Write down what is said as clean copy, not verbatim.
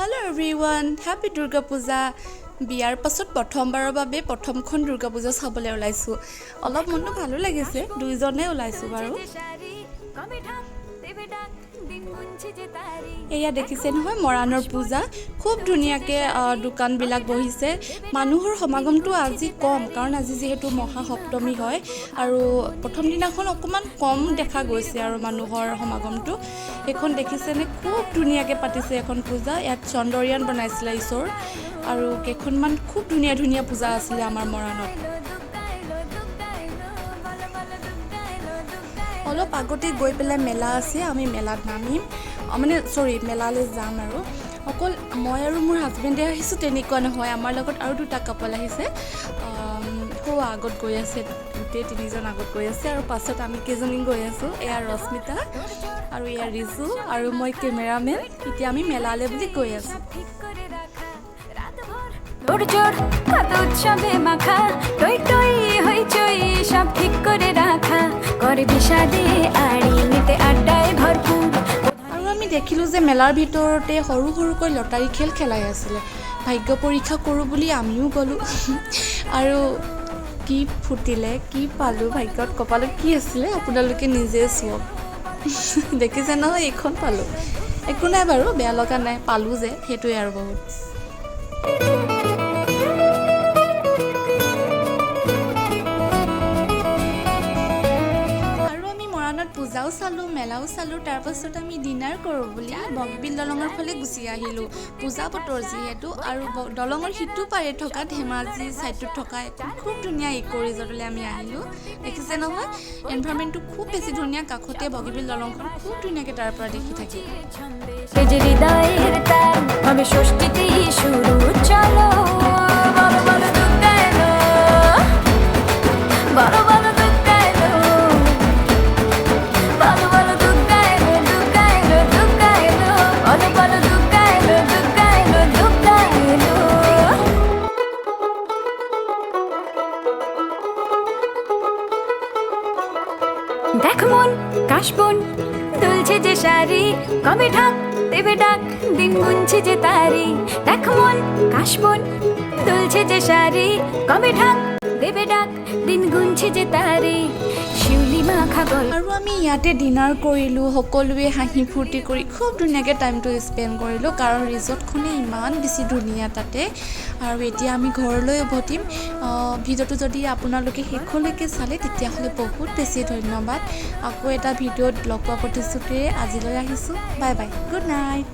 Hello everyone, happy Durga Puja. বিয়াৰ পাছত প্ৰথমবাৰৰ বাবে প্ৰথমখন দুৰ্গা পূজা চাবলৈ ওলাইছো। অলপ মনটো ভালো লাগিছে, দুইজনে ওলাইছো বাৰু। এয়া দেখিছে নহয় মৰাণৰ পূজা, খুব ধুনীয়াকৈ দোকানবিলাক বহিছে। মানুহৰ সমাগমটো আজি কম, কাৰণ আজি যিহেতু মহাসপ্তমী হয় আৰু প্ৰথম দিনাখন অকণমান কম দেখা গৈছে আৰু মানুহৰ সমাগমটো। এখন দেখিছেনে খুব ধুনীয়াকৈ পাতিছে এখন পূজা। ইয়াত চন্দৰিয়ান বনাইছিলে ঈশ্বৰ আৰু কেইখনমান খুব ধুনীয়া ধুনীয়া পূজা আছিলে আমাৰ মৰাণত। অলপ আগতে গৈ পেলাই মেলা আছে, আমি মেলাত নামিম, মেলালৈ যাম আৰু। অকল মই আৰু মোৰ হাজবেণ্ডে আহিছোঁ তেনেকুৱা নহয়, আমাৰ লগত আৰু দুটা কাপল আহিছে। আগত গৈ আছে, গোটেই তিনিজন আগত গৈ আছে আৰু পাছত আমি কেইজনী গৈ আছোঁ। এয়া ৰশ্মিতা আৰু এয়া ৰিজু আৰু মই কেমেৰামেন। এতিয়া আমি মেলালৈ বুলি গৈ আছোঁ। আৰু আমি দেখিলোঁ যে মেলাৰ ভিতৰতে সৰু সৰুকৈ লটাৰী খেল খেলাই আছিলে। ভাগ্য পৰীক্ষা কৰোঁ বুলি আমিও গ'লোঁ আৰু কি ফুটিলে, কি পালোঁ, ভাগ্যত কপালত কি আছিলে আপোনালোকে নিজে চাওক। দেখিছে নহয়, এইখন পালোঁ। একো নাই বাৰু, বেয়া লগা নাই, পালোঁ যে সেইটোৱে আৰু বহুত। পূজাও চালোঁ, মেলাও চালোঁ, তাৰপাছত আমি ডিনাৰ কৰোঁ বুলি বগবিল দলঙৰ ফালে গুচি আহিলোঁ। পূজা বতৰ যিহেতু, আৰু দলঙৰ সিটো পাৰে থকা ধেমাজি ছাইডটোত থকা খুব ধুনীয়া ইক' ৰিজৰ্টলৈ আমি আহিলোঁ। দেখিছে নহয়, এনভাইৰনমেণ্টটো খুব বেছি ধুনীয়া, কাষতে বগীবিল দলংখন খুব ধুনীয়াকৈ তাৰ পৰা দেখি থাকি। দেখ মন কাশবন দুলছে যে শাড়ি, কবে ঢাক দেবে ডাক দিন গুনছে যে তারি। দেখ মন কাশবন দুলছে যে শাড়ি, কবে ঢাক দেবে ডাক দিন গুনছে যে তারি। আৰু আমি ইয়াতে ডিনাৰ কৰিলোঁ, সকলোৱে হাঁহি ফূৰ্তি কৰি খুব ধুনীয়াকৈ টাইমটো স্পেণ্ড কৰিলোঁ, কাৰণ ৰিজৰ্টখনেই ইমান বেছি ধুনীয়া তাতে। আৰু এতিয়া আমি ঘৰলৈ উভতিম। ভিডিঅ'টো যদি আপোনালোকে শেষলৈকে চালে তেতিয়াহ'লে বহুত বেছি ধন্যবাদ। আকৌ এটা ভিডিঅ'ত লগ পোৱা প্ৰতিশ্ৰুতিৰে আজিলৈ আহিছোঁ। Bye bye, good night.